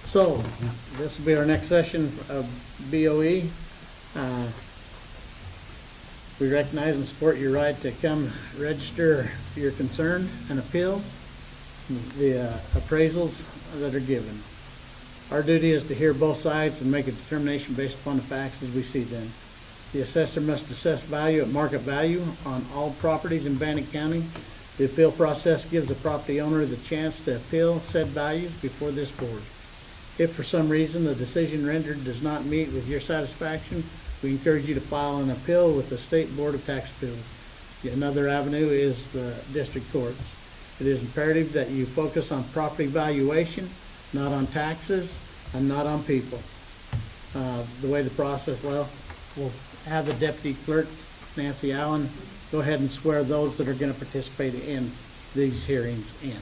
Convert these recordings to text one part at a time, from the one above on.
So, this will be our next session of BOE. We recognize and support your right to come register your concern and appeal the appraisals that are given. Our duty is to hear both sides and make a determination based upon the facts as we see them. The assessor must assess value at market value on all properties in Bannock County. The appeal process gives the property owner the chance to appeal said values before this board. If for some reason the decision rendered does not meet with your satisfaction, we encourage you to file an appeal with the State Board of Tax Appeals. Another avenue is the district courts. It is imperative that you focus on property valuation, not on taxes, and not on people. The way the process, well, we'll have the deputy clerk, Nancy Allen, go ahead and swear those that are going to participate in these hearings in.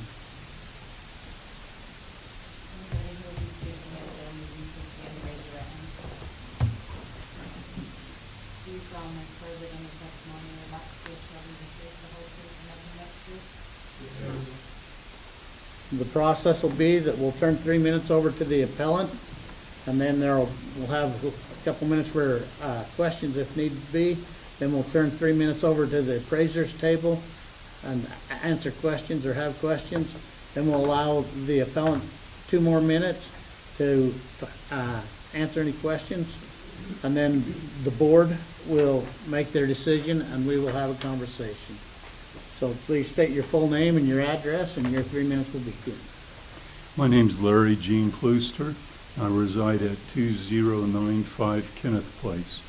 The process will be that we'll turn 3 minutes over to the appellant, and then we'll have a couple minutes for questions if need be. Then we'll turn 3 minutes over to the appraiser's table and answer questions or have questions. Then we'll allow the appellant 2 more minutes to answer any questions. And then the board will make their decision and we will have a conversation. So please state your full name and your address, and your 3 minutes will begin. My name's Larry Gene Klooster. I reside at 2095 Kenneth Place.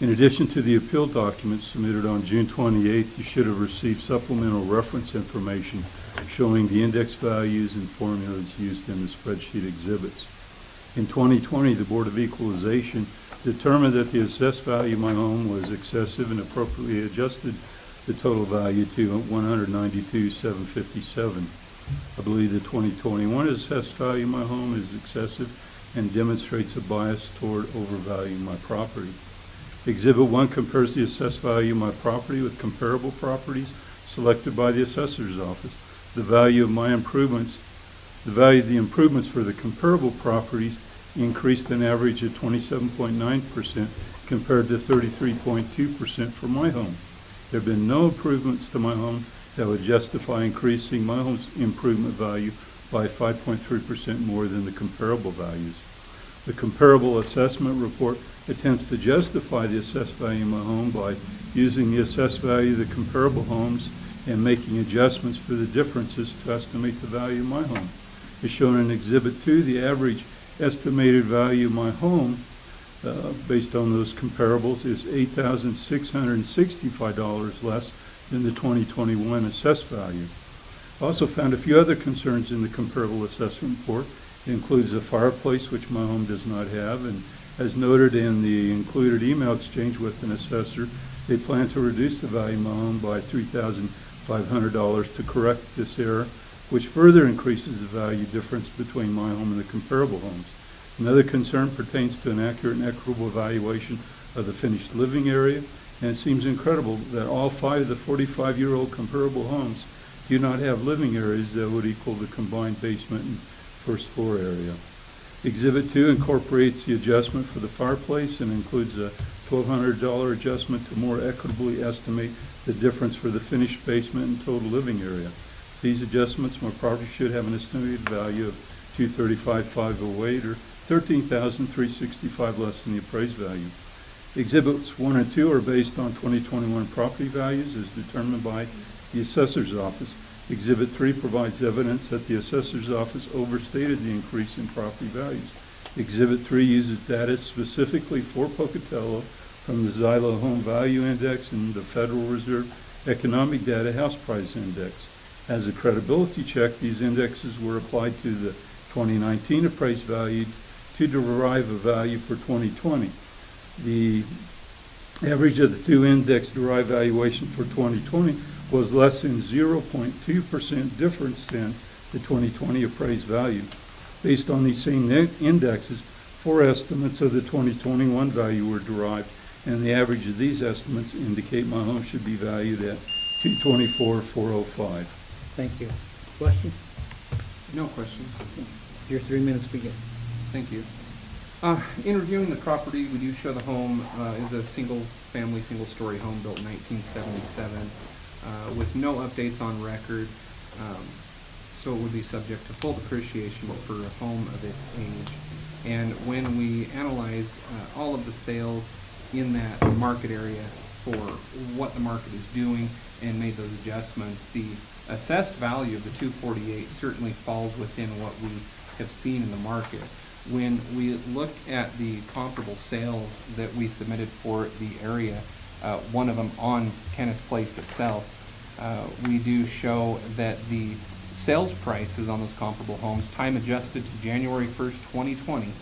In addition to the appeal documents submitted on June 28th, you should have received supplemental reference information showing the index values and formulas used in the spreadsheet exhibits. In 2020, the Board of Equalization determined that the assessed value of my home was excessive and appropriately adjusted the total value to $192,757. I believe the 2021 assessed value of my home is excessive and demonstrates a bias toward overvaluing my property. Exhibit 1 compares the assessed value of my property with comparable properties selected by the assessor's office. The value of the improvements for the comparable properties increased an average of 27.9% compared to 33.2% for my home. There have been no improvements to my home that would justify increasing my home's improvement value by 5.3% more than the comparable values. The comparable assessment report attempts to justify the assessed value of my home by using the assessed value of the comparable homes and making adjustments for the differences to estimate the value of my home. As shown in Exhibit 2, the average estimated value of my home based on those comparables is $8,665 less than the 2021 assessed value. I also found a few other concerns in the comparable assessment report. It includes a fireplace, which my home does not have, and as noted in the included email exchange with an assessor, they plan to reduce the value of my home by $3,500 to correct this error, which further increases the value difference between my home and the comparable homes. Another concern pertains to an accurate and equitable evaluation of the finished living area, and it seems incredible that all 5 of the 45-year-old comparable homes do not have living areas that would equal the combined basement and first floor area. Exhibit 2 incorporates the adjustment for the fireplace and includes a $1,200 adjustment to more equitably estimate the difference for the finished basement and total living area. With these adjustments, my property should have an estimated value of $235,508 or $13,365 less than the appraised value. Exhibits 1 and 2 are based on 2021 property values as determined by the assessor's office. Exhibit 3 provides evidence that the assessor's office overstated the increase in property values. Exhibit 3 uses data specifically for Pocatello from the Xylo Home Value Index and the Federal Reserve Economic Data House Price Index. As a credibility check, these indexes were applied to the 2019 appraised value to derive a value for 2020. The average of the 2 index derived valuation for 2020 was less than 0.2% difference than the 2020 appraised value. Based on these same indexes, 4 estimates of the 2021 value were derived, and the average of these estimates indicate my home should be valued at $224,405. Thank you. Question? No questions. Your 3 minutes begin. Thank you. In reviewing the property, we do show the home is a single-family, single-story home built in 1977 with no updates on record, so it would be subject to full depreciation for a home of its age. And when we analyzed all of the sales in that market area for what the market is doing and made those adjustments, the assessed value of the 248 certainly falls within what we have seen in the market. When we look at the comparable sales that we submitted for the area, one of them on Kenneth Place itself, we do show that the sales prices on those comparable homes, time adjusted to January 1st, 2020,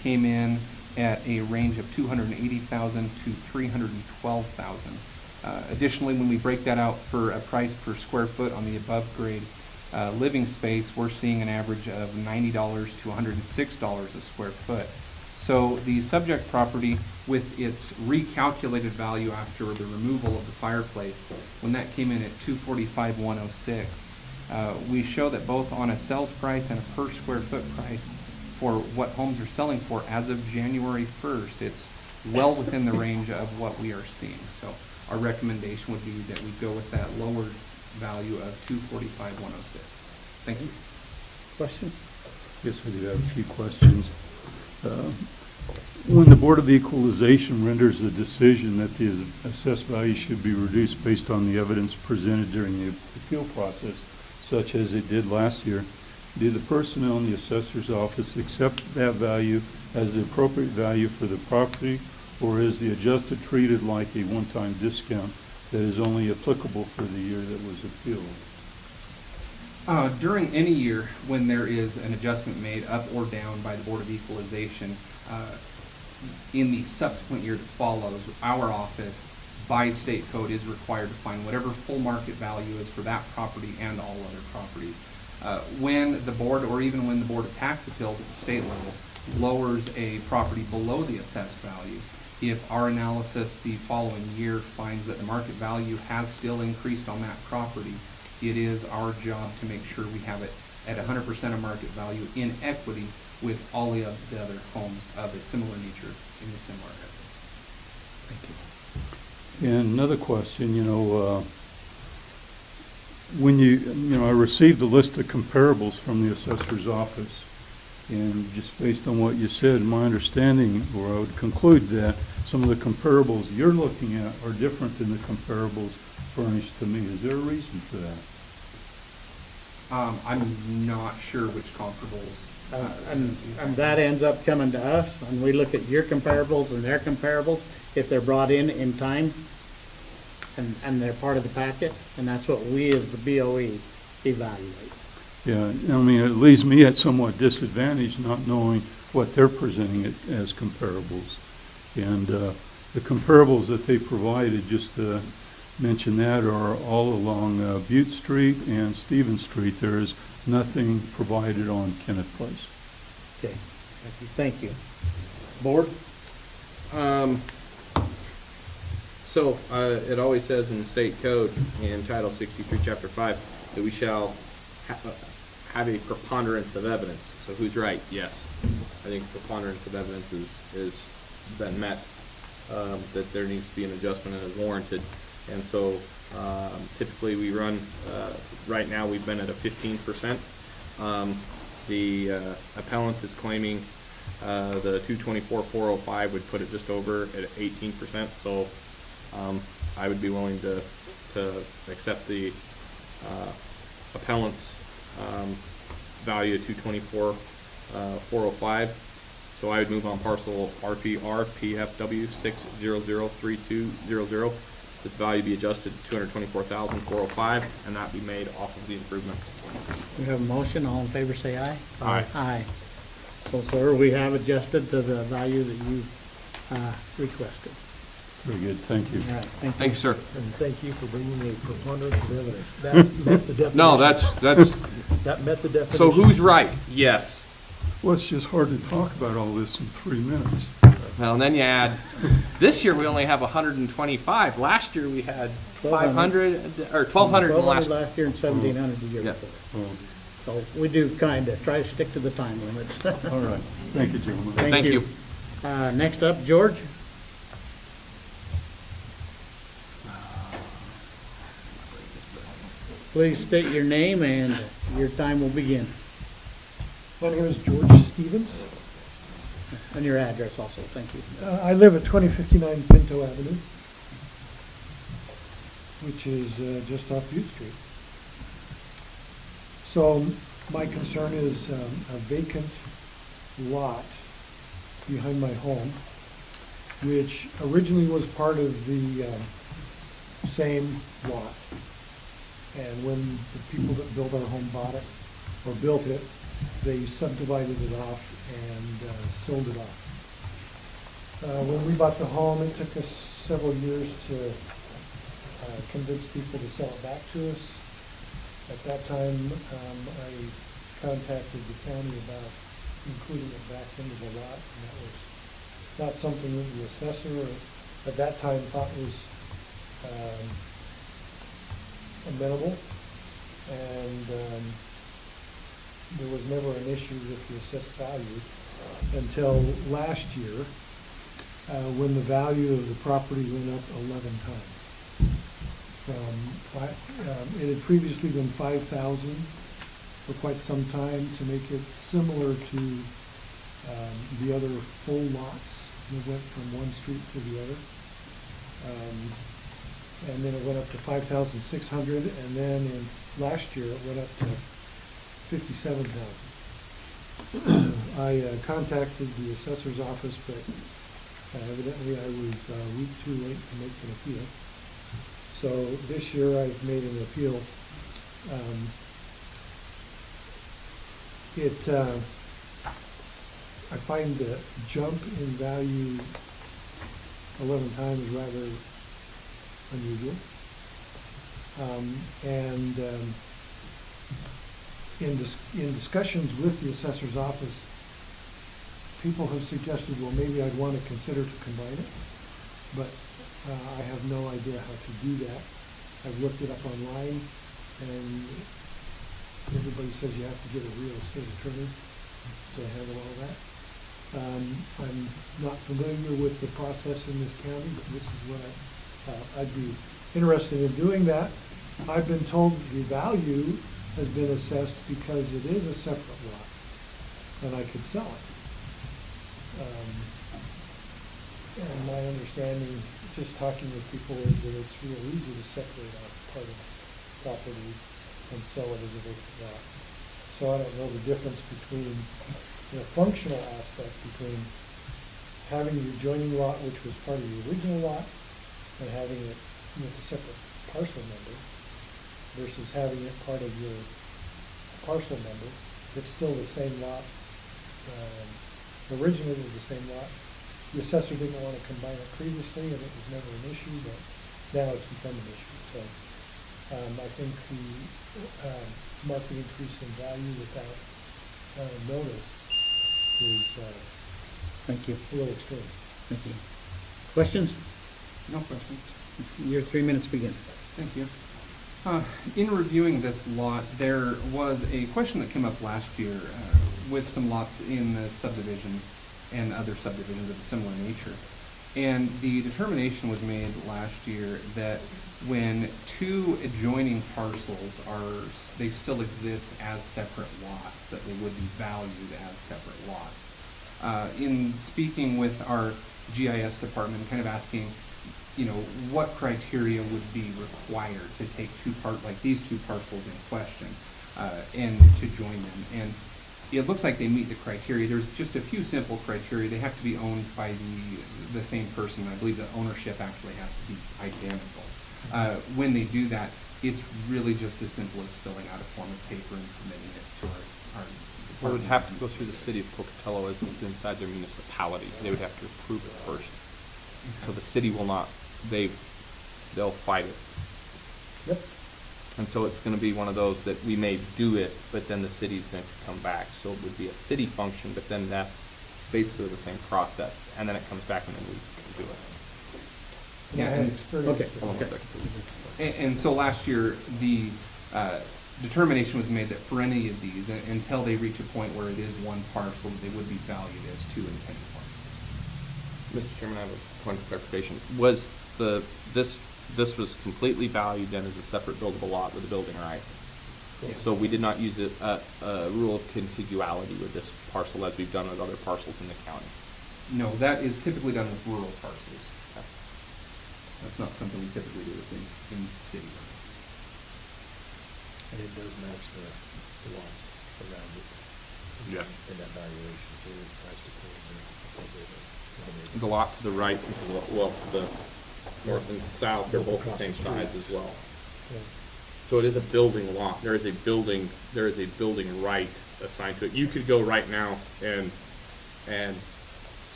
came in at a range of $280,000 to $312,000. Additionally, when we break that out for a price per square foot on the above grade living space, we're seeing an average of $90 to $106 a square foot. So the subject property, with its recalculated value after the removal of the fireplace, when that came in at $245,106, we show that both on a sales price and a per square foot price for what homes are selling for as of January 1st, it's well within the range of what we are seeing. So our recommendation would be that we go with that lower value of $245,106. Thank you. Question? Yes, I do have a few questions. When the Board of Equalization renders a decision that the assessed value should be reduced based on the evidence presented during the appeal process, such as it did last year, do the personnel in the assessor's office accept that value as the appropriate value for the property, or is the adjusted treated like a one-time discount that is only applicable for the year that was appealed? During any year when there is an adjustment made up or down by the Board of Equalization, in the subsequent year that follows, our office, by state code, is required to find whatever full market value is for that property and all other properties. When the board, or even when the Board of Tax Appeals at the state level, lowers a property below the assessed value, if our analysis the following year finds that the market value has still increased on that property, it is our job to make sure we have it at 100% of market value in equity with all the other homes of a similar nature in the similar area. Thank you. And another question, when I received a list of comparables from the assessor's office, and just based on what you said, my understanding, or I would conclude that some of the comparables you're looking at are different than the comparables furnished to me. Is there a reason for that? I'm not sure which comparables. And that ends up coming to us, and we look at your comparables and their comparables, if they're brought in time, and they're part of the packet, and that's what we as the BOE evaluate. Yeah, I mean, it leaves me at somewhat disadvantage not knowing what they're presenting it as comparables. And the comparables that they provided, just to mention that, are all along Butte Street and Stevens Street. There is nothing provided on Kenneth Place. Okay, thank you. Board? So it always says in the state code in Title 63, Chapter 5, that we shall have a preponderance of evidence. So who's right? Yes. I think preponderance of evidence is been met, that there needs to be an adjustment and is warranted. And so typically we run, right now we've been at a 15%. The appellant is claiming the 224,405 would put it just over at 18%. So I would be willing to accept the appellant's value of 224,405. So I would move on parcel RPR PFW 6003200. Its value be adjusted to 224,405, and that be made off of the improvement. We have a motion. All in favor say aye. Aye. Aye. So, sir, we have adjusted to the value that you requested. Very good, thank you. All right, thank you. Thank you, sir. And thank you for bringing a preponderance of evidence. That met the definition. No, that's That met the definition. so who's right? Yes. Well, it's just hard to talk about all this in 3 minutes. Well, and then you add, this year we only have 125. Last year we had 500 or 1,200 in the last. Last year and 1,700 the year Yeah. before. Well, So we do kind of try to stick to the time limits. All right. Thank you, gentlemen. Thank you. Next up, George. Please state your name and your time will begin. My name is George Stevens. And your address also, thank you. I live at 2059 Pinto Avenue, which is just off Butte Street. So my concern is a vacant lot behind my home, which originally was part of the same lot. And when the people that built our home bought it, or built it, they subdivided it off and sold it off. When we bought the home, it took us several years to convince people to sell it back to us. At that time, I contacted the county about including it back into the lot, and that was not something that the assessor at that time thought was amenable, and there was never an issue with the assessed value until last year, when the value of the property went up 11 times. It had previously been $5,000 for quite some time to make it similar to the other full lots. It went from one street to the other. And then it went up to 5,600, and then last year it went up to 57,000. I contacted the assessor's office, but evidently I was a week too late to make an appeal. So this year I've made an appeal. I find the jump in value 11 times rather unusual. In discussions with the assessor's office, people have suggested, well, maybe I'd want to consider to combine it, but I have no idea how to do that. I've looked it up online, and everybody says you have to get a real estate attorney to handle all that. I'm not familiar with the process in this county, but this is what I'd be interested in doing that. I've been told the value has been assessed because it is a separate lot, and I could sell it. And my understanding, just talking with people, is that it's real easy to separate out part of the property and sell it as a vacant lot. So I don't know the difference between the functional aspect between having the adjoining lot, which was part of the original lot, and having it with a separate parcel number, versus having it part of your parcel number. It's still the same lot. Originally it was the same lot. The assessor didn't want to combine it previously, and it was never an issue, but now it's become an issue. So I think the market increase in value without notice is Thank you. a little extreme. Thank you. Questions? No questions. Your 3 minutes begin. Thank you. In reviewing this lot, there was a question that came up last year with some lots in the subdivision and other subdivisions of a similar nature. And the determination was made last year that when two adjoining parcels they still exist as separate lots, that they would be valued as separate lots. In speaking with our GIS department, kind of asking, what criteria would be required to take these two parcels in question and to join them. And it looks like they meet the criteria. There's just a few simple criteria. They have to be owned by the same person. I believe the ownership actually has to be identical. When they do that, it's really just as simple as filling out a form of paper and submitting it to our Well, it would have to go through the city of Pocatello as it's inside their municipality. They would have to approve it first. So the city will not, they'll fight it. Yep. And so it's going to be one of those that we may do it, but then the city's going to come back. So it would be a city function, but then that's basically the same process. And then it comes back and then we can do it. And I had and- experience okay. with Hold on that. one second, please. And so last year, the determination was made that for any of these, until they reach a point where it is one parcel, they would be valued as two independent parcels. Mr. Chairman, I have a point of clarification. Was this was completely valued then as a separate buildable lot with a building, right? Yes. So we did not use a rule of contiguity with this parcel as we've done with other parcels in the county. No, that is typically done with rural parcels. That's not something we typically do in city. And it does match the lots around it. Yeah. In that valuation, so it tries to pull the appropriate. The lot to the right, well, the north and south, they're both the same size as well. Yeah. So it is a building lot. There is a building right assigned to it. You could go right now and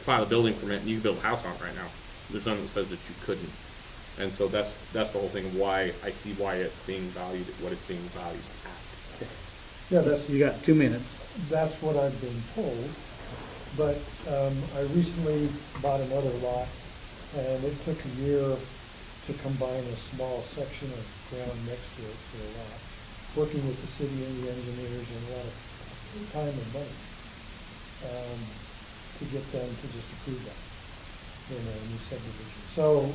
file a building permit, and you can build a house on it right now. There's nothing that says that you couldn't. And so that's the whole thing, why I see why it's being valued at what it's being valued at. Yeah, You got 2 minutes. that's what I've been told, but I recently bought another lot, and it took a year to combine a small section of ground next to it to a lot, working with the city and the engineers and a lot of time and money to get them to just approve that in a new subdivision. So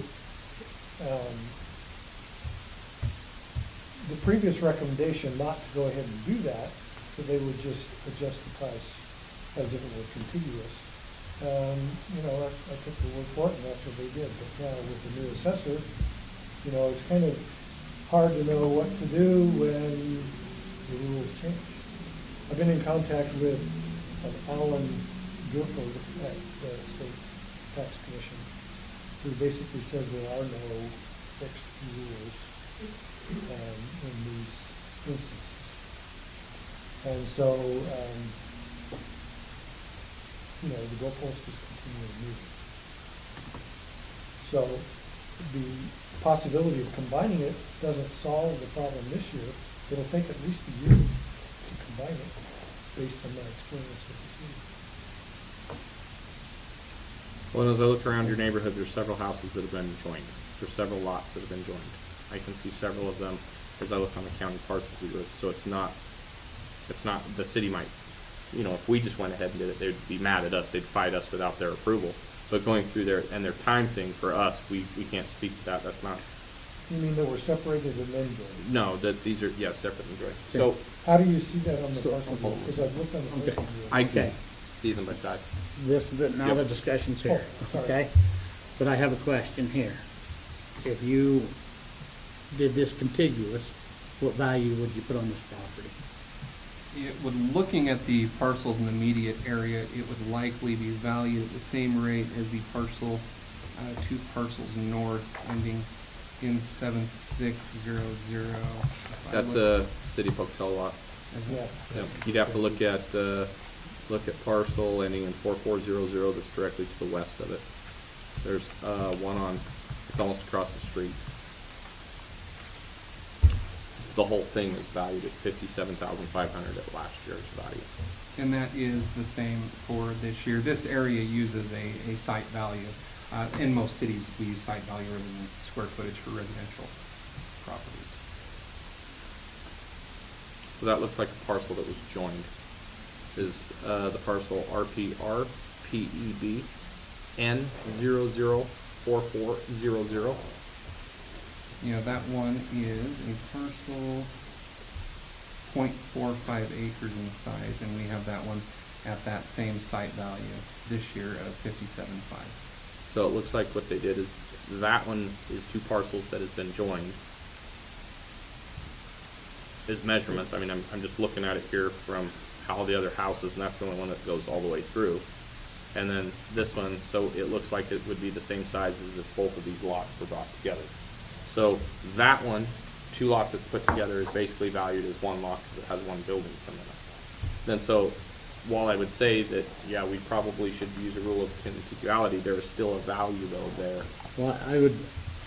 the previous recommendation not to go ahead and do that, so they would just adjust the price as if it were contiguous. I took the word for it, and that's what they did. But now with the new assessor, it's kind of hard to know what to do when the rules change. I've been in contact with Alan Durford at the State Tax Commission, who basically says there are no fixed rules in these instances. And so, the goalpost is continually moving. So the possibility of combining it doesn't solve the problem this year. It'll take at least a year to combine it, based on my experience with the city. Well, as I look around your neighborhood, there's several houses that have been joined. There's several lots that have been joined. I can see several of them as I look on the county parcels we wrote. So it's not, the city might, if we just went ahead and did it, they'd be mad at us. They'd fight us without their approval. But going through their time thing for us, we can't speak to that. That's not. You mean that we're separated and then joined? No, that these are, separate and joint. So How do you see that on the So- parcel view? Because I've looked on the Okay. parcel view. I can Okay. see them by side. Now Yep. the discussion's here, Oh, sorry. okay? But I have a question here. If you did this contiguous, what value would you put on this property? Looking at the parcels in the immediate area, it would likely be valued at the same rate as the parcel, 2 parcels north, ending in 7600. That's a city Pocatello lot. Yeah. Yep. You'd have to look at parcel ending in 4400 that's directly to the west of it. There's one it's almost across the street. The whole thing is valued at $57,500 at last year's value. And that is the same for this year. This area uses a site value. In most cities, we use site value rather than square footage for residential properties. So that looks like the parcel that was joined. Is the parcel RPR PEB N004400. That one is a parcel 0.45 acres in size, and we have that one at that same site value this year of $57,500. So it looks like what they did is that one is 2 parcels that has been joined. His measurements, I mean, I'm just looking at it here from all the other houses, and that's the only one that goes all the way through. And then this one, so it looks like it would be the same size as if both of these lots were brought together. So that one, 2 lots that's put together, is basically valued as 1 lot because it has 1 building coming up. Then so, while I would say that, we probably should use a rule of contiguity, there is still a value though there. Well, I would,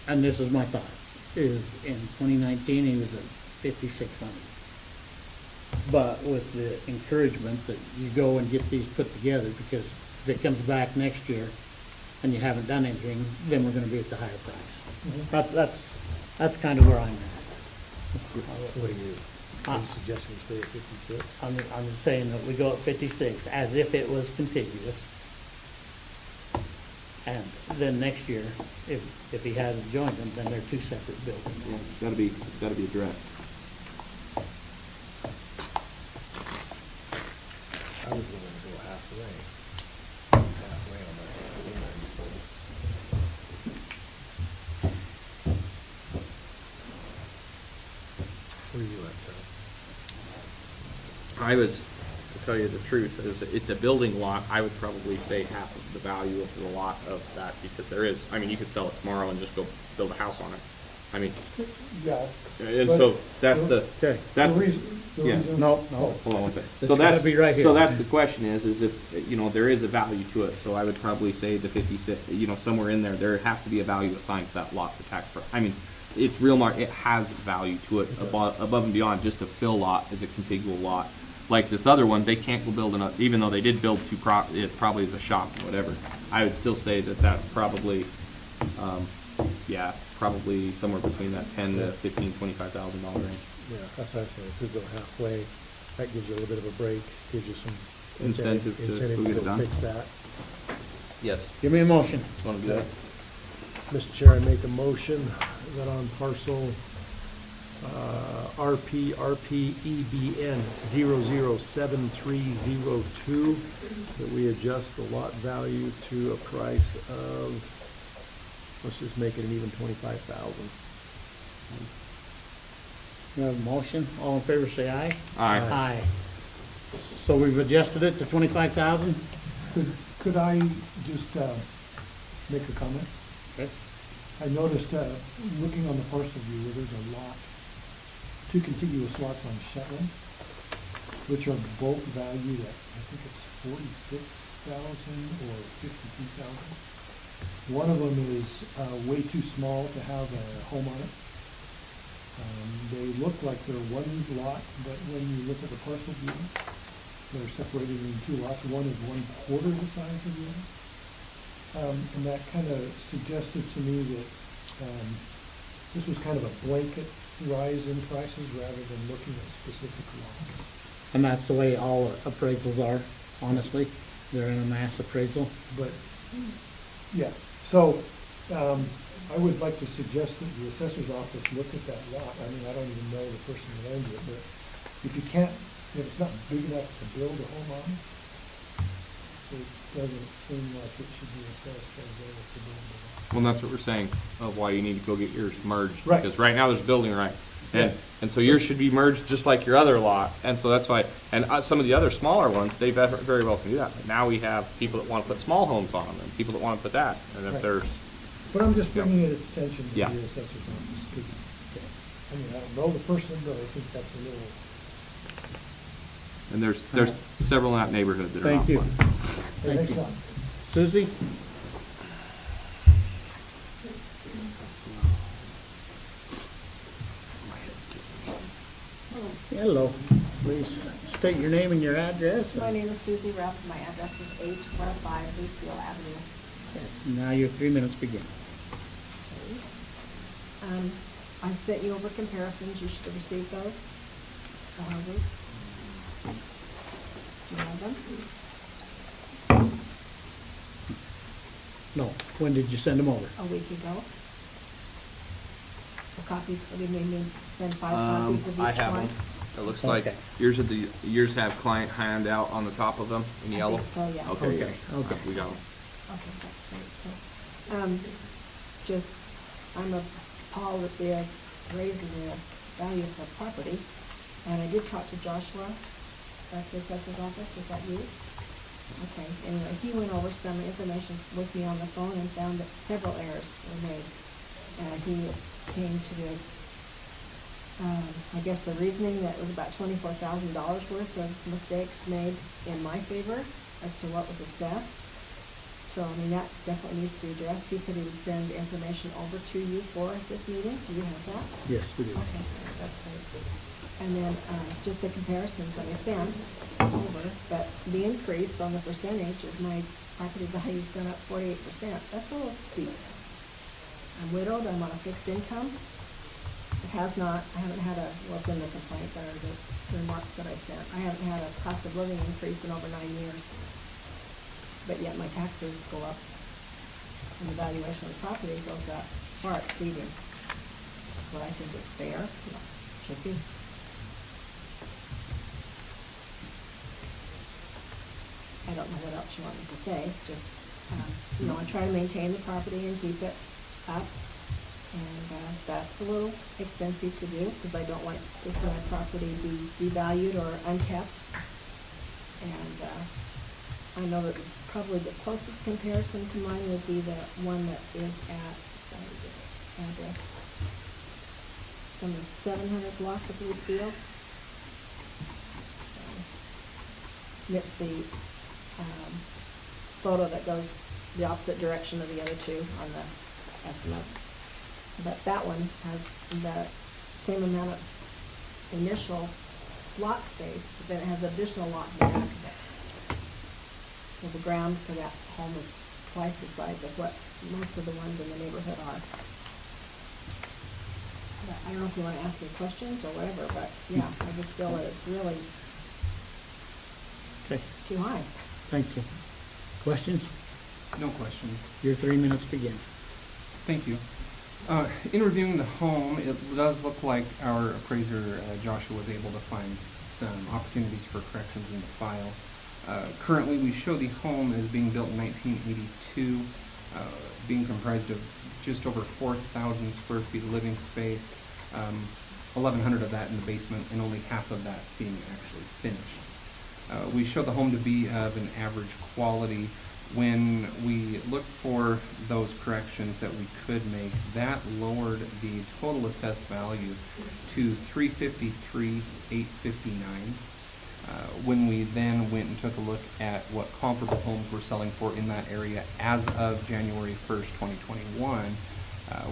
and this is my thoughts, is in 2019, he was at 5,600. But with the encouragement that you go and get these put together, because if it comes back next year and you haven't done anything, then we're gonna be at the higher price. Mhm. That's kind of where I'm at. What do you Are you suggesting we stay at 56? I'm saying that we go at 56 as if it was contiguous. And then next year, if he hasn't joined them, then they're two separate buildings. Yeah, it's gotta be addressed. I was willing to go halfway. Halfway on my Where are you at, Tom? I was, to tell you the truth, it's a building lot, I would probably say half of the value of the lot of that, because there is, I mean, you could sell it tomorrow and just go build a house on it. I mean, Yeah. and But so that's the, Okay. that's, The yeah. reason- No, hold on one second. It's So gotta that's, be right here. so that's the question is if, you know, there is a value to it, so I would probably say the 56, you know, somewhere in there has to be a value assigned to that lot for tax I mean, it's real it has value to it above and beyond just a fill lot as a contiguous lot. Like this other one, they can't go build another, even though they did build it probably as a shop or whatever. I would still say that that's probably, probably somewhere between that $10,000 to $25,000 range. Yeah, that's what I'm saying. If we go halfway, that gives you a little bit of a break, gives you some Incentive to incentive go get it to done. fix that. Yes. give me a motion. Want to do that? Mr. Chair, I make a motion that on parcel RPEBN 007302, that we adjust the lot value to a price of, let's just make it an even 25,000. You have a motion, all in favor say aye. Aye. Aye. So we've adjusted it to 25,000? Could I just make a comment? Okay. I noticed, looking on the parcel view, where there's a lot, two contiguous lots on Shetland, which are both valued at, I think it's 46,000 or 52,000. One of them is way too small to have a home on it. They look like they're one lot, but when you look at the parcel view, they're separated into two lots. One is 1/4 the size of the other. And that kind of suggested to me that this was kind of a blanket rise in prices rather than looking at specific lots. And that's the way all appraisals are, honestly. They're in a mass appraisal. But, yeah, so I would like to suggest that the assessor's office look at that lot. I mean, I don't even know the person that owns it, but if you can't, if it's not big enough to build a home on, it doesn't seem like it should be assessed as though it's a buildable lot. Well, that's what we're saying, of why you need to go get yours merged. Right. Because right now there's building right. Yeah. And so yours should be merged just like your other lot. And so that's why, and some of the other smaller ones, they very well can do that. But now we have people that want to put small homes on them, and people that want to put that. And if Right. there's, But I'm just bringing it attention to the Yeah. assessor's office, because, I mean, I don't know the person, but I think that's a little. and there's several in that neighborhood that are Thank not you. fun. Thank Thanks you. a lot. Susie? Hello. Please state your name and your address. My name is Susie Rupp, my address is 815 Lucille Avenue. Now your 3 minutes begin. I sent you over comparisons, you should have received those, the houses. Do you have them? No, when did you send them over? A week ago. A copy, what do you mean, send 5 copies of each one? I have them. It looks like Okay. yours have client handout on the top of them in I yellow. think so, yeah. Okay, yeah. Okay. We got them. Okay, that's great, so, I'm appalled at the raising the value of the property, and I did talk to Joshua at the assessor's office, is that you? Okay, anyway, he went over some information with me on the phone and found that several errors were made. And he came to the, I guess the reasoning that was about $24,000 worth of mistakes made in my favor as to what was assessed. So, I mean, that definitely needs to be addressed. He said he would send information over to you for this meeting. Do you have that? Yes, we do. Okay, that's great. And then, just the comparisons that I sent over, but the increase on the percentage is my property value's gone up 48%. That's a little steep. I'm widowed, I'm on a fixed income. The has not, I haven't had what's in the complaint or the remarks that I sent. I haven't had a cost of living increase in over 9 years. But yet my taxes go up and the valuation of the property goes up, far exceeding what I think is fair, should be. I don't know what else you want me to say, just, I try to maintain the property and keep it up. And that's a little expensive to do, because I don't want to see my property be devalued or unkept. And I know that probably the closest comparison to mine would be the one that is at, sorry, the address. It's on the 700 block of Lucille. So, and it's the photo that goes the opposite direction of the other two on the estimates. But that one has the same amount of initial lot space, but then it has additional lot in the back of it. So the ground for that home is twice the size of what most of the ones in the neighborhood are. But I don't know if you want to ask me questions or whatever, but yeah, I just feel that it's really Okay, too high. thank you. Questions? No questions. Your 3 minutes begin. Thank you. In reviewing the home, it does look like our appraiser, Joshua, was able to find some opportunities for corrections in the file. Currently, we show the home as being built in 1982, being comprised of just over 4,000 square feet of living space, 1,100 of that in the basement, and only half of that being actually finished. We show the home to be of an average quality. When we looked for those corrections that we could make, that lowered the total assessed value to $353,859. When we then went and took a look at what comparable homes were selling for in that area as of January 1st, 2021,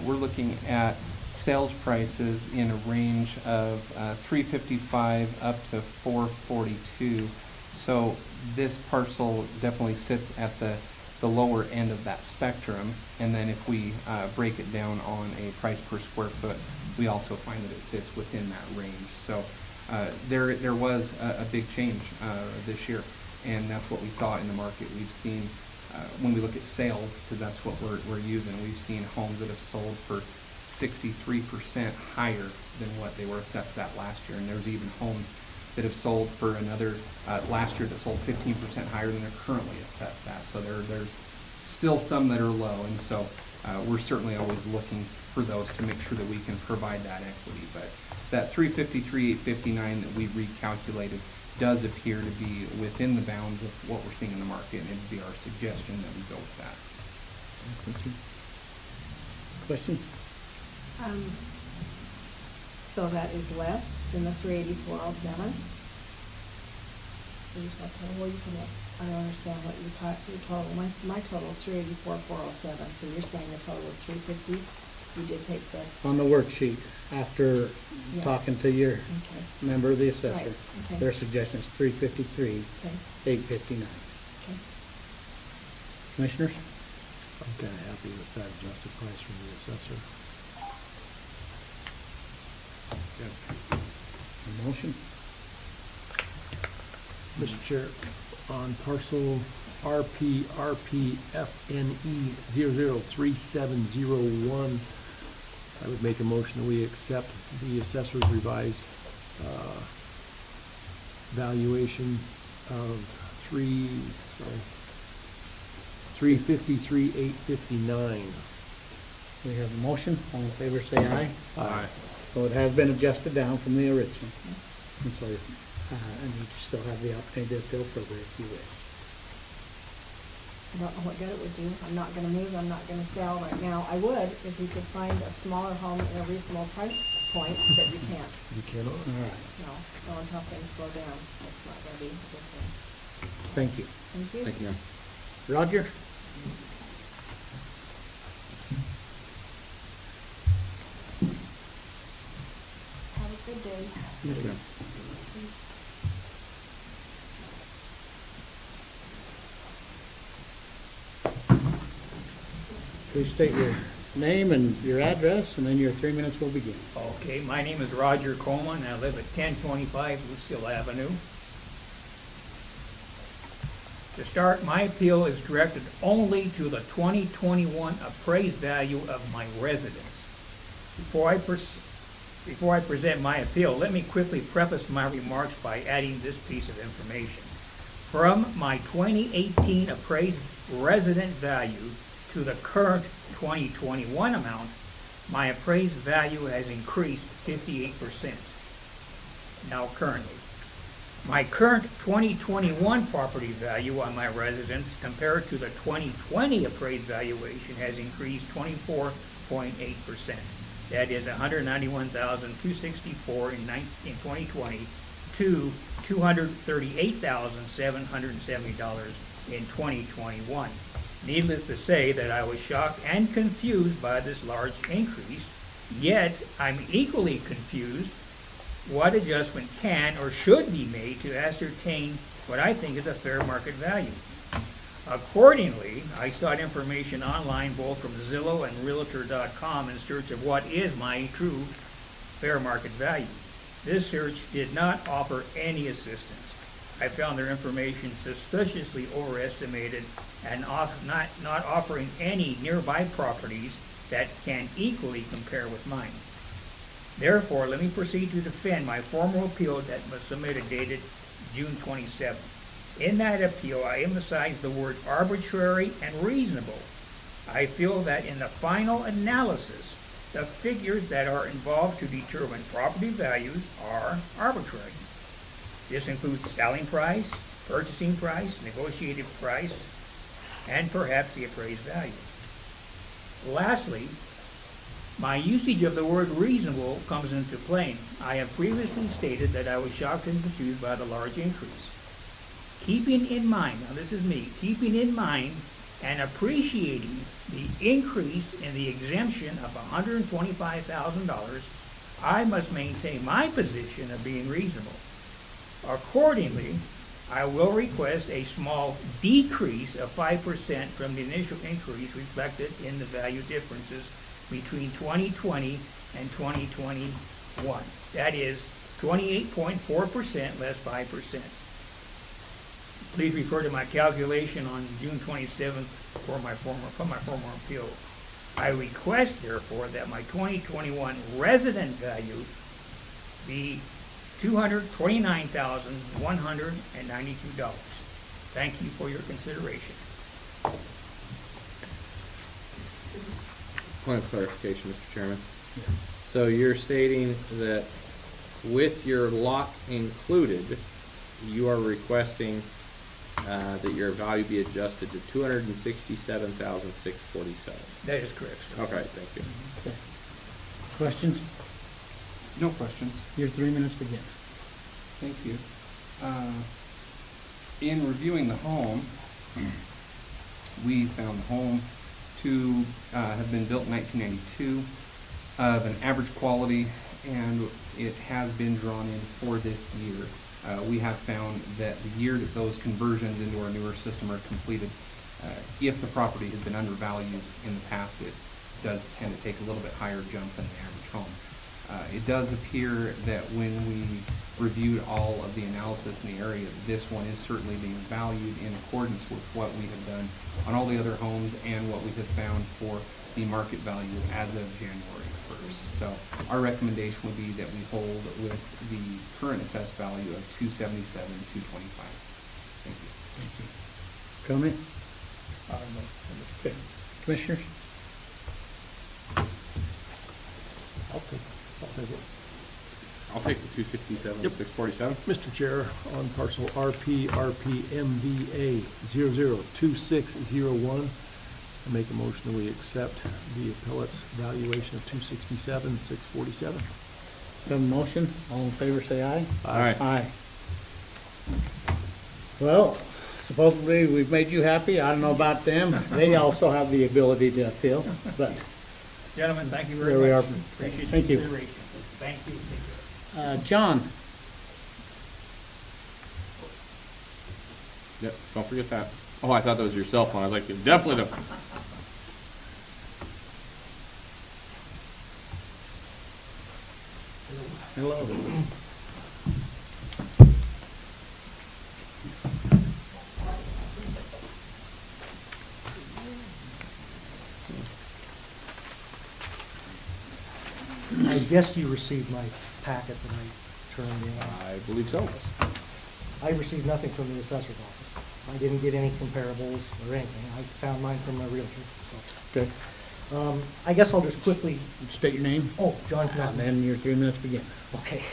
we're looking at sales prices in a range of $355 up to $442. So this parcel definitely sits at the lower end of that spectrum. And then if we break it down on a price per square foot, we also find that it sits within that range. So there was a big change this year, and that's what we saw in the market. We've seen, when we look at sales, because that's what we're using, we've seen homes that have sold for 63% higher than what they were assessed at last year. And there's even homes that have sold for another, last year that sold 15% higher than they're currently assessed at. So there's still some that are low, and so we're certainly always looking for those to make sure that we can provide that equity. But that $353,859 that we recalculated does appear to be within the bounds of what we're seeing in the market, and it would be our suggestion that we go with that. Question? So that is less than the 384,07. Well, you can, I don't understand what your total, my total is 384,407, so you're saying the total is 350? You did take the, On the worksheet, after Yeah. talking to your okay, member of the assessor, Right, okay. their suggestion is $353,859. okay. Okay. Commissioners? I'm kind of happy with that adjusted price from the assessor. A motion? Mr. Chair, on parcel RPFNE 003701, I would make a motion that we accept the assessor's revised valuation of $353,859. We have a motion. All in favor, say aye. Aye. So it has been adjusted down from the original. And so, and you still have the opportunity to appeal further if you wish. I don't know what good it would do. I'm not gonna move, I'm not gonna sell right now. I would if you could find a smaller home at a reasonable price point, but you can't. You cannot? All right. No, so until things slow down, it's not gonna be a good thing. Thank you. Thank you. Thank you, ma'am. Roger? Have a good day. You too. Please state your name and your address, and then your 3 minutes will begin. Okay, my name is Roger Coleman, I live at 1025 Lucille Avenue. To start, my appeal is directed only to the 2021 appraised value of my residence. Before I present my appeal, let me quickly preface my remarks by adding this piece of information. From my 2018 appraised resident value to the current 2021 amount, my appraised value has increased 58%. Now currently. My current 2021 property value on my residence compared to the 2020 appraised valuation has increased 24.8%. That is $191,264 in 2020 to $238,770 in 2021. Needless to say that I was shocked and confused by this large increase, yet I'm equally confused what adjustment can or should be made to ascertain what I think is a fair market value. Accordingly, I sought information online both from Zillow and Realtor.com in search of what is my true fair market value. This search did not offer any assistance. I found their information suspiciously overestimated and not offering any nearby properties that can equally compare with mine. Therefore, let me proceed to defend my formal appeal that was submitted dated June 27. In that appeal, I emphasize the word arbitrary and reasonable. I feel that in the final analysis, the figures that are involved to determine property values are arbitrary. This includes selling price, purchasing price, negotiated price, and perhaps the appraised value. Lastly, my usage of the word reasonable comes into play. I have previously stated that I was shocked and confused by the large increase. Keeping in mind, now this is me, keeping in mind and appreciating the increase in the exemption of $125,000, I must maintain my position of being reasonable. Accordingly, I will request a small decrease of 5% from the initial increase reflected in the value differences between 2020 and 2021. That is 28.4% less 5%. Please refer to my calculation on June 27th for my former appeal. I request, therefore, that my 2021 resident value be $229,192. Thank you for your consideration. Point of clarification, Mr. Chairman. So you're stating that with your lot included, you are requesting that your value be adjusted to $267,647. That is correct, sir. Okay, thank you. Okay. Questions? No questions. Your 3 minutes begin. Thank you. In reviewing the home, we found the home to have been built in 1992, of an average quality, and it has been drawn in for this year. We have found that the year that those conversions into our newer system are completed, if the property has been undervalued in the past, it does tend to take a little bit higher jump than the average home. It does appear that when we reviewed all of the analysis in the area, this one is certainly being valued in accordance with what we have done on all the other homes and what we have found for the market value as of January 1st. So our recommendation would be that we hold with the current assessed value of $277,225. Thank you. Thank you. Comment? Okay. Commissioners? I'll take it. I'll take the 267,647. Mr. Chair, on parcel RPMVA 002601, I make a motion that we accept the appellate's valuation of $267,647. Have a motion? All in favor, say aye. Aye. Aye. Well, supposedly we've made you happy. I don't know about them. They also have the ability to appeal, but Gentlemen, thank you very there much. we are. Appreciate Thank your you. consideration. Thank you. John? Yep, don't forget that. Oh, I thought that was your cell phone. I was like, definitely don't. Hello. I guess you received my packet that I turned in. I believe so. I received nothing from the assessor's office. I didn't get any comparables or anything. I found mine from a realtor, so. Okay. I guess I'll just quickly, State your name, oh, John and Knapp. then your 3 minutes begin. Okay.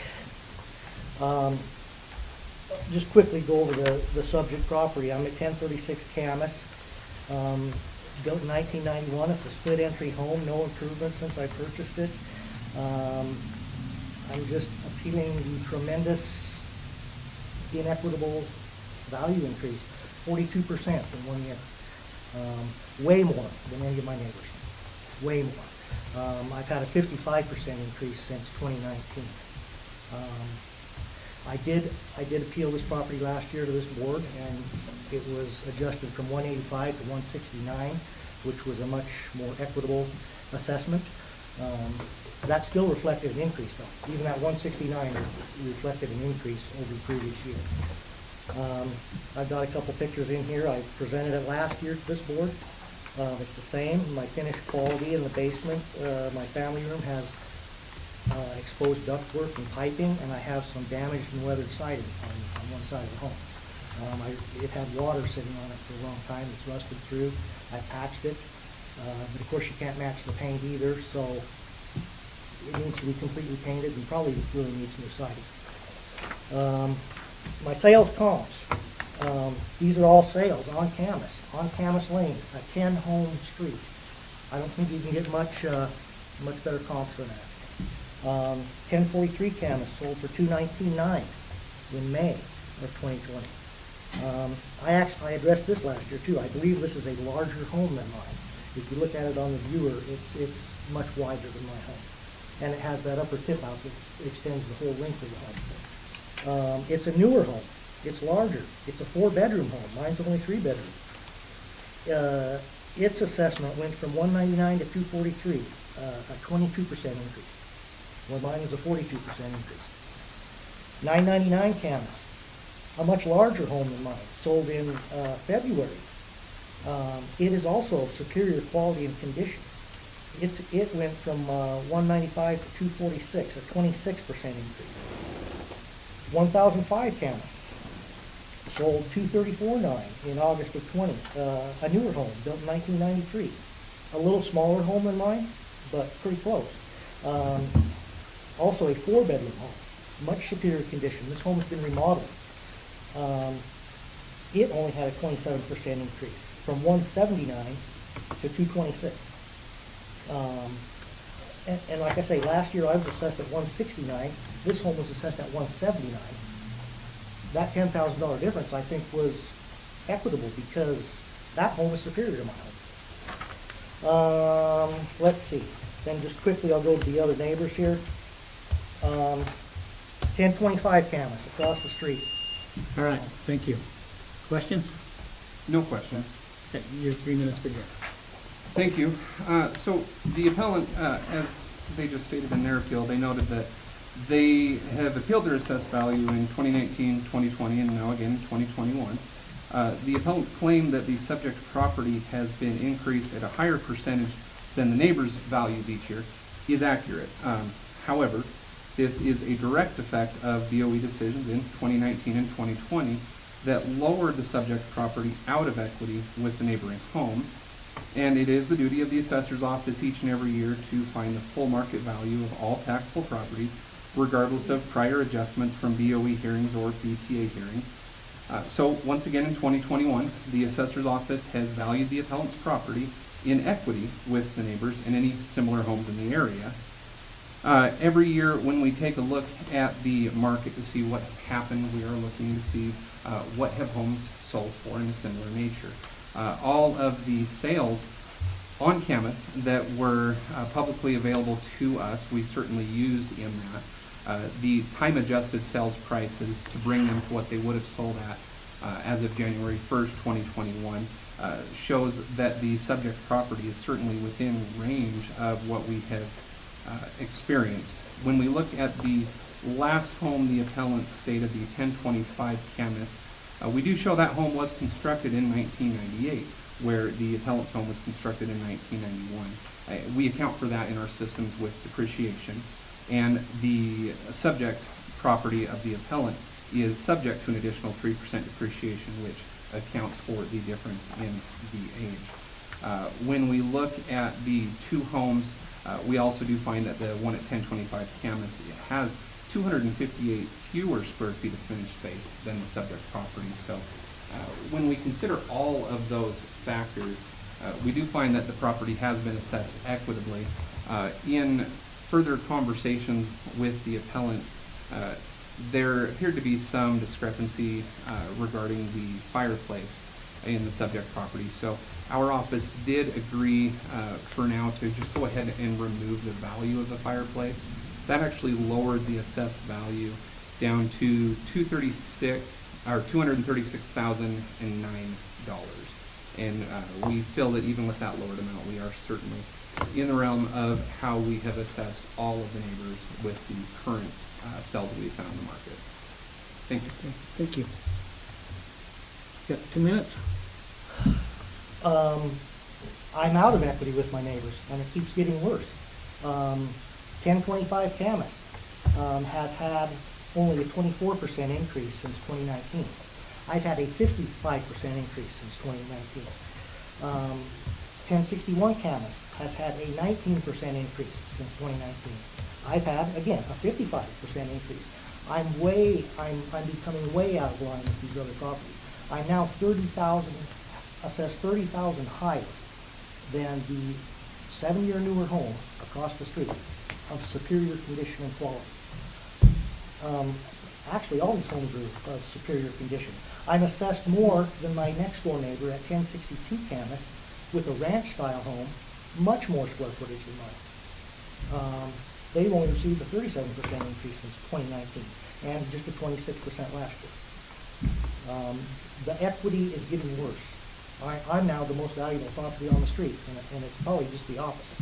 Just quickly go over the subject property. I'm at 1036 Camas. Built in 1991. It's a split entry home, no improvements since I purchased it. I'm just appealing the tremendous inequitable value increase, 42% in 1 year. Way more than any of my neighbors. Way more. I've had a 55% increase since 2019. I did appeal this property last year to this board, and it was adjusted from 185 to 169, which was a much more equitable assessment. That still reflected an increase, though. Even at 169, it reflected an increase over the previous year. I've got a couple pictures in here. I presented it last year to this board. It's the same. My finished quality in the basement. My family room has exposed ductwork and piping, and I have some damaged and weathered siding on one side of the home. It had water sitting on it for a long time. It's rusted through. I patched it, but of course you can't match the paint either, so it needs to be completely painted and probably really needs new siding. My sales comps. These are all sales on Camas Lane, a 10-home street. I don't think you can get much better comps than that. 1043 Camas sold for $219,900 in May of 2020. I addressed this last year too. I believe this is a larger home than mine. If you look at it on the viewer, it's much wider than my home, and it has that upper tip out that extends the whole length of the home. It's a newer home. It's larger. It's a 4-bedroom home. Mine's only 3 bedroom. Its assessment went from 199 to 243, a 22% increase. Well, mine is a 42% increase. 999 Camas, a much larger home than mine, sold in February. It is also superior quality and condition. It went from 195 to 246, a 26% increase. 1005 Camas, sold 234.9 in August of 20. A newer home, built in 1993. A little smaller home than mine, but pretty close. Also a 4-bedroom home, much superior condition. This home has been remodeled. It only had a 27% increase, from 179 to 226. And like I say, last year I was assessed at 169. This home was assessed at 179. That $10,000 difference, I think, was equitable because that home is superior to my home. Let's see. Then just quickly, I'll go to the other neighbors here. 1025 Camas, across the street. All right, thank you. Questions? No questions. Okay, your 3 minutes begin. Thank you. So the appellant, as they just stated in their appeal, they noted that they have appealed their assessed value in 2019, 2020, and now again in 2021. The appellant's claim that the subject property has been increased at a higher percentage than the neighbor's values each year is accurate. However, this is a direct effect of DOE decisions in 2019 and 2020 that lowered the subject property out of equity with the neighboring homes, and it is the duty of the assessor's office each and every year to find the full market value of all taxable property, regardless of prior adjustments from DOE hearings or BTA hearings. So once again in 2021, the assessor's office has valued the appellant's property in equity with the neighbors and any similar homes in the area. Every year when we take a look at the market to see what has happened, we are looking to see what have homes sold for in a similar nature. All of the sales on Camas that were publicly available to us, we certainly used in that. The time-adjusted sales prices to bring them to what they would have sold at as of January 1st, 2021, shows that the subject property is certainly within range of what we have experienced When we look at the last home the appellant stated, the 1025 Camas, we do show that home was constructed in 1998, where the appellant's home was constructed in 1991. We account for that in our systems with depreciation, and the subject property of the appellant is subject to an additional 3% depreciation, which accounts for the difference in the age. When we look at the two homes, we also do find that the one at 1025 Camas has 258 fewer square feet of finished space than the subject property. So when we consider all of those factors, we do find that the property has been assessed equitably. In further conversations with the appellant, there appeared to be some discrepancy regarding the fireplace in the subject property. So our office did agree for now to just go ahead and remove the value of the fireplace. That actually lowered the assessed value down to $236,009. And we feel that even with that lowered amount, we are certainly in the realm of how we have assessed all of the neighbors with the current sales we found in the market. Thank you. Thank you. Got 2 minutes? I'm out of equity with my neighbors, and it keeps getting worse. 1025 Camas has had only a 24% increase since 2019. I've had a 55% increase since 2019. 1061 Camas has had a 19% increase since 2019. I've had, again, a 55% increase. I'm becoming way out of line with these other properties. I'm now assessed $30,000 higher than the 7-year newer home across the street of superior condition and quality. Actually, all these homes are of superior condition. I'm assessed more than my next door neighbor at 1062 Camas with a ranch-style home, much more square footage than mine. They've only received a 37% increase since 2019, and just a 26% last year. The equity is getting worse. I'm now the most valuable property on the street, and it's probably just the opposite.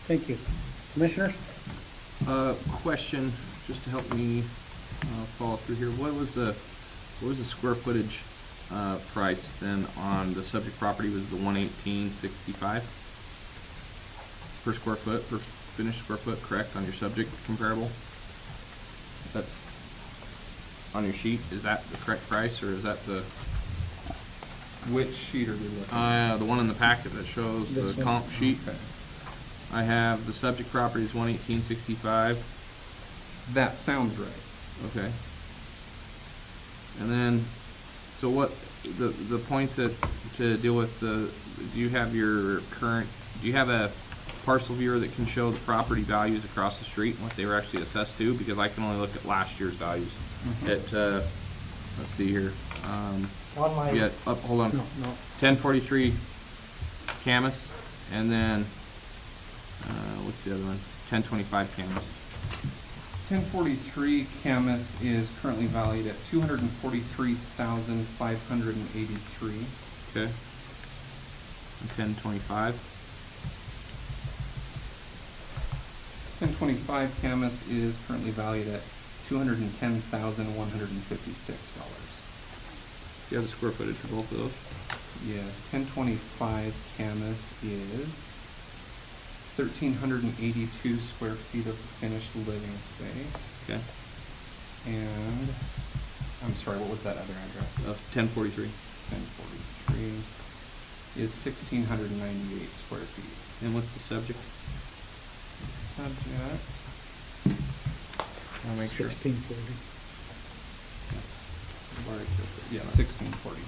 Thank you. Commissioners? Question, just to help me follow through here. What was the square footage price then on the subject property? Was the 118.65 per square foot, per finished square foot, correct, on your subject comparable? That's on your sheet. Is that the correct price, or is that the? Which sheet are we looking at? The one in the packet that shows the comp sheet. Okay. I have the subject property is 118.65. That sounds right. Okay. And then, so what the points that to deal with do you have a parcel viewer that can show the property values across the street and what they were actually assessed to? Because I can only look at last year's values. At let's see here. On my Hold on. No. 1043 Camas, and then what's the other one? 1025 Camas. 1043 Camas is currently valued at $243,583. Okay. And 1025. 1025 Camas is currently valued at $210,156. Do you have the square footage for both of those? Yes, 1025 Camas is 1,382 square feet of finished living space. Okay. And, I'm sorry, what was that other address? 1043. 1043 is 1,698 square feet. And what's the subject? Subject, I'll make sure. 1640. Yeah, 1640.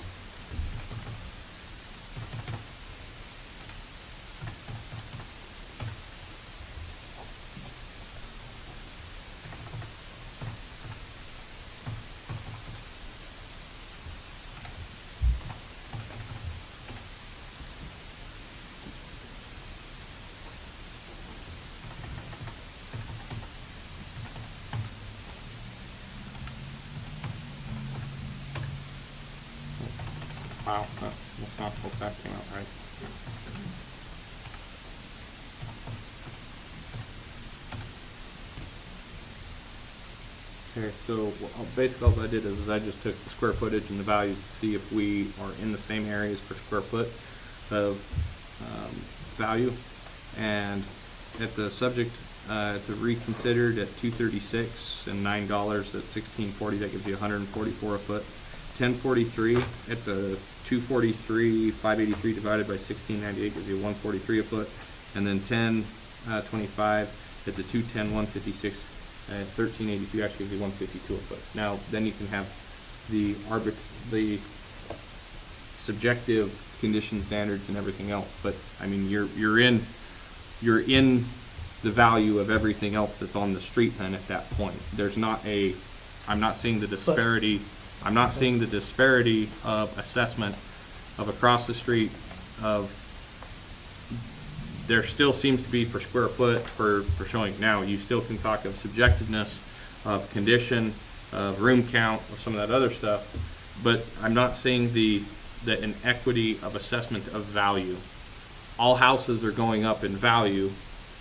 Wow, that's not what that came out right. Okay, so basically all I did is I just took the square footage and the values to see if we are in the same areas per square foot of value. And at the subject, it's a reconsidered at $236 and $9 at $16.40. That gives you $144 a foot. 1043 at the 243, 583 divided by 1698 gives you $143 a foot. And then 1025 at the 210, 156. 1382 actually gives you 152 a foot. Now, then you can have the subjective condition standards and everything else. But I mean, you're in the value of everything else that's on the street. Then at that point, there's not a. I'm not seeing the disparity. I'm not seeing the disparity of assessment of across the street of. There still seems to be per square foot for showing. Now you still can talk of subjectiveness, of condition, of room count, of some of that other stuff, but I'm not seeing the inequity of assessment of value. All houses are going up in value.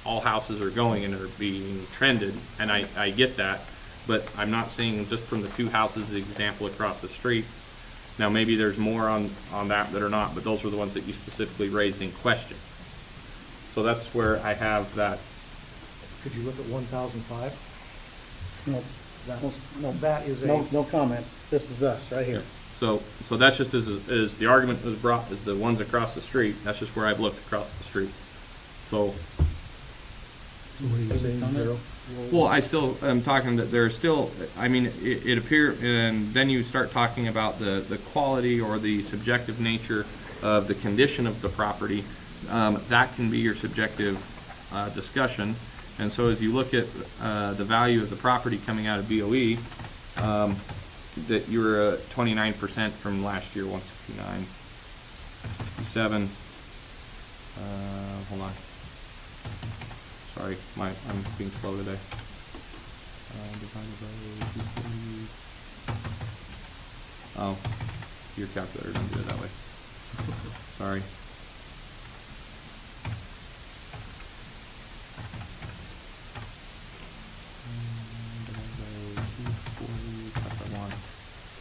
All houses are going and are being trended, and I get that, but I'm not seeing just from the two houses the example across the street. Now maybe there's more on that are not, but those were the ones that you specifically raised in question. So that's where I have that. Could you look at 1005? No, That is no comment. This is us, right here. So that's just as the argument was brought as the ones across the street. That's just where I've looked across the street. So. What are you saying, Carol? Well, I still am talking that there's still, I mean, it appears, and then you start talking about the quality or the subjective nature of the condition of the property. That can be your subjective discussion. And so as you look at the value of the property coming out of BOE, that you were 29% from last year, 169. 57. Hold on. Sorry, I'm being slow today. Divided by 240. Oh, your calculator didn't do it that way. Sorry.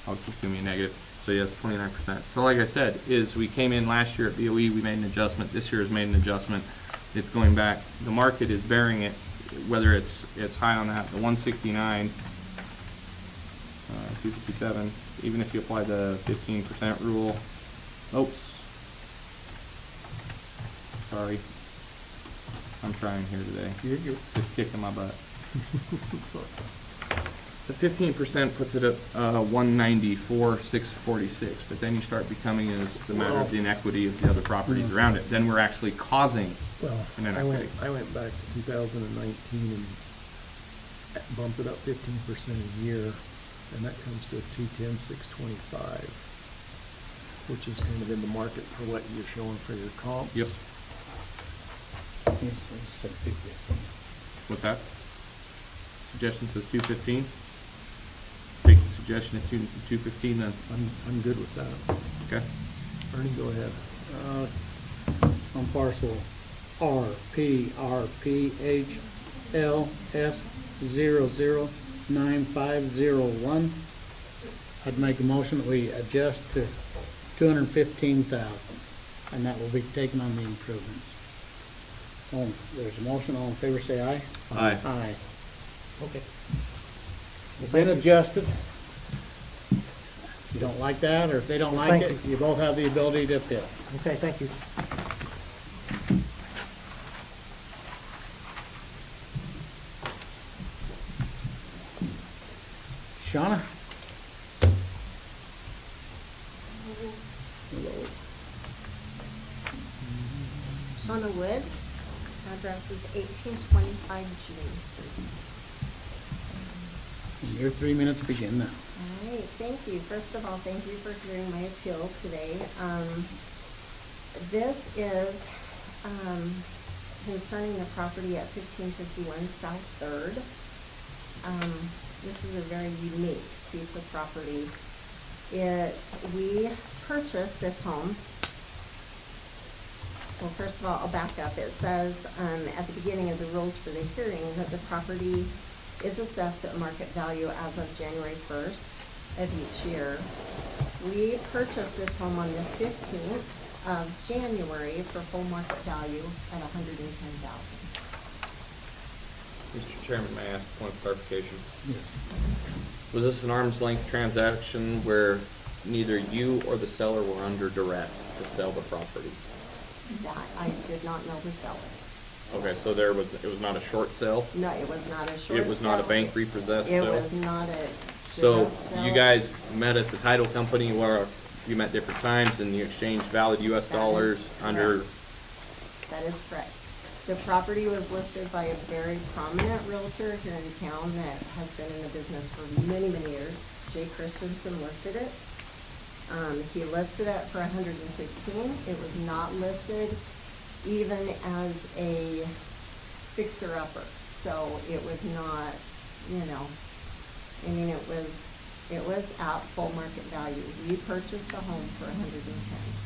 Oh, just give me a negative. So yes, 29%. So like I said, is we came in last year at BOE, we made an adjustment. This year has made an adjustment. It's going back. The market is bearing it, whether it's high on that. The 169, 257. Even if you apply the 15% rule. Oops. Sorry. I'm trying here today. You're Just kicking my butt. The 15% puts it at 194,646, but then you start becoming as the matter of the inequity of the other properties around it. Then we're actually causing an inequity. I went back to 2019 and bumped it up 15% a year, and that comes to 210,625, which is kind of in the market for what you're showing for your comps. Yep. What's that? Suggestion says 215. Take the suggestion at 215 then. I'm good with that. Okay. Ernie, go ahead. On parcel RPRPHLS009501, I'd make a motion that we adjust to 215,000, and that will be taken on the improvements. There's a motion. All in favor, say aye. Aye. Aye. Okay. It's been adjusted. If you don't like that, or if they don't like it, you both have the ability to appeal. Okay, thank you. Shauna? Shauna Wood, address is 1825 June Street. Your 3 minutes begin now. All right, thank you. First of all, thank you for hearing my appeal today. This is concerning the property at 1551 South 3rd. This is a very unique piece of property. We purchased this home. Well, first of all, I'll back up. It says at the beginning of the rules for the hearing that the property is assessed at market value as of January 1st of each year. We purchased this home on the 15th of January for full market value at $110,000. Mr. Chairman, may I ask a point of clarification? Yes. Was this an arm's length transaction where neither you or the seller were under duress to sell the property? That I did not know the seller. Okay, so it was not a short sale? No, it was not a short It was not a sale. bank repossessed It sale? was not a So direct sale. you guys met at the title company where you met different times and you exchanged valid US That is dollars under, correct. That is correct. The property was listed by a very prominent realtor here in town that has been in the business for many, many years. Jay Christensen listed it. He listed it for $115,000. It was not listed even as a fixer-upper. So it was not, you know, I mean, it was at full market value. We purchased the home for $110,000.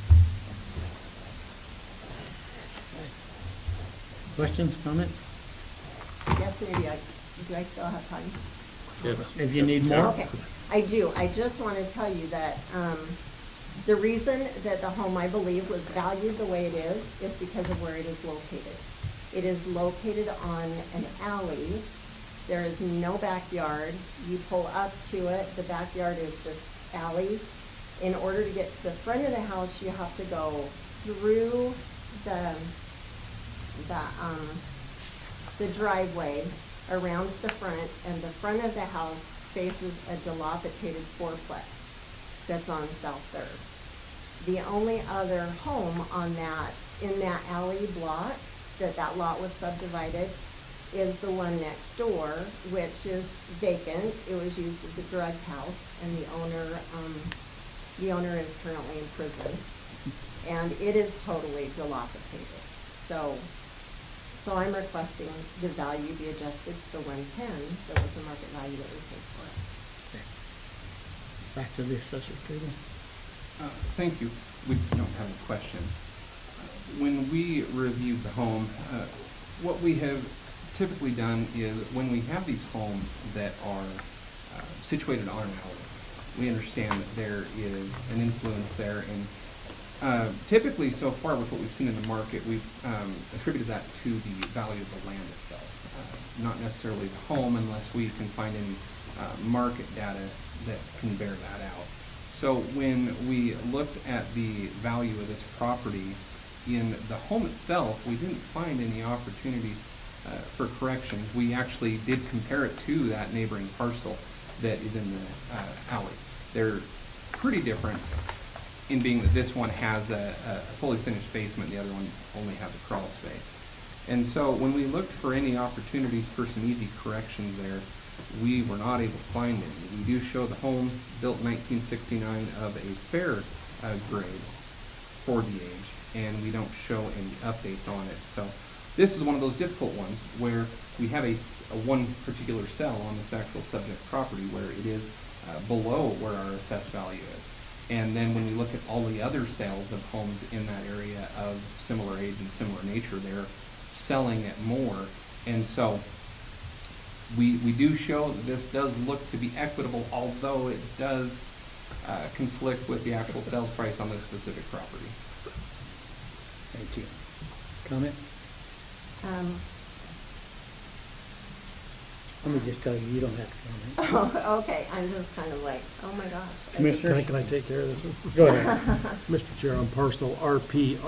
Questions, comments? Yes, maybe do I still have time? If you need more? Okay, I do. I just want to tell you that the reason that the home, I believe, was valued the way it is because of where it is located. It is located on an alley. There is no backyard. You pull up to it, the backyard is just alley. In order to get to the front of the house, you have to go through the driveway around the front, and the front of the house faces a dilapidated fourplex that's on South 3rd. The only other home in that alley block that lot was subdivided is the one next door, which is vacant. It was used as a drug house, and the owner is currently in prison, and it is totally dilapidated. So I'm requesting the value be adjusted to the $110,000 that was the market value that we paid for it. Back to the assessor's table. Thank you. We don't have any questions. When we reviewed the home, what we have typically done is when we have these homes that are situated on an alley, we understand that there is an influence there, and typically, so far with what we've seen in the market, we've attributed that to the value of the land itself, not necessarily the home, unless we can find any market data that can bear that out. So when we looked at the value of this property in the home itself, we didn't find any opportunities for corrections. We actually did compare it to that neighboring parcel that is in the alley. They're pretty different, in being that this one has a fully finished basement, the other one only has a crawl space. And so when we looked for any opportunities for some easy corrections there, we were not able to find any. We do show the home built in 1969 of a fair grade for the age, and we don't show any updates on it. So this is one of those difficult ones where we have a one particular cell on this actual subject property where it is below where our assessed value is. And then when we look at all the other sales of homes in that area of similar age and similar nature, they're selling at more. And so we do show that this does look to be equitable, although it does conflict with the actual sales price on this specific property. Thank you. Comment? Let me just tell you, you don't have to comment. Oh, okay, I'm just kind of like, oh my gosh. Commissioner? Can I take care of this one? Go ahead. Mr. Chair, on parcel RPRPKYS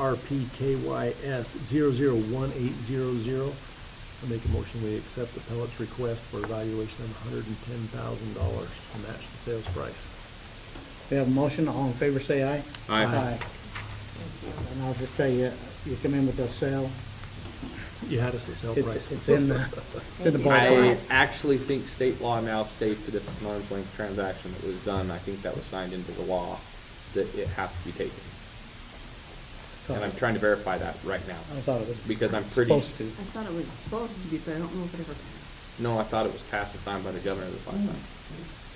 001800, I make a motion we accept the appellate's request for a valuation of $110,000 to match the sales price. We have a motion. All in favor, say aye. Aye. And I'll just tell you, you come in with a sale, You had us at sale price. it's in the Thank you so ballpark. much. I actually think state law now states that if it's an arm's length transaction that was done, I think that was signed into the law, that it has to be taken. And I'm trying to verify that right now, I thought it was because I'm pretty, supposed to. I thought it was supposed to be, but I don't know if it ever passed. no, I thought it was passed and signed by the governor this last time.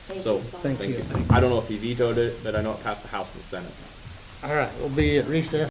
Thank So, you so much. Thank you. I don't know if he vetoed it, but I know it passed the House and the Senate. All right, we'll be at recess.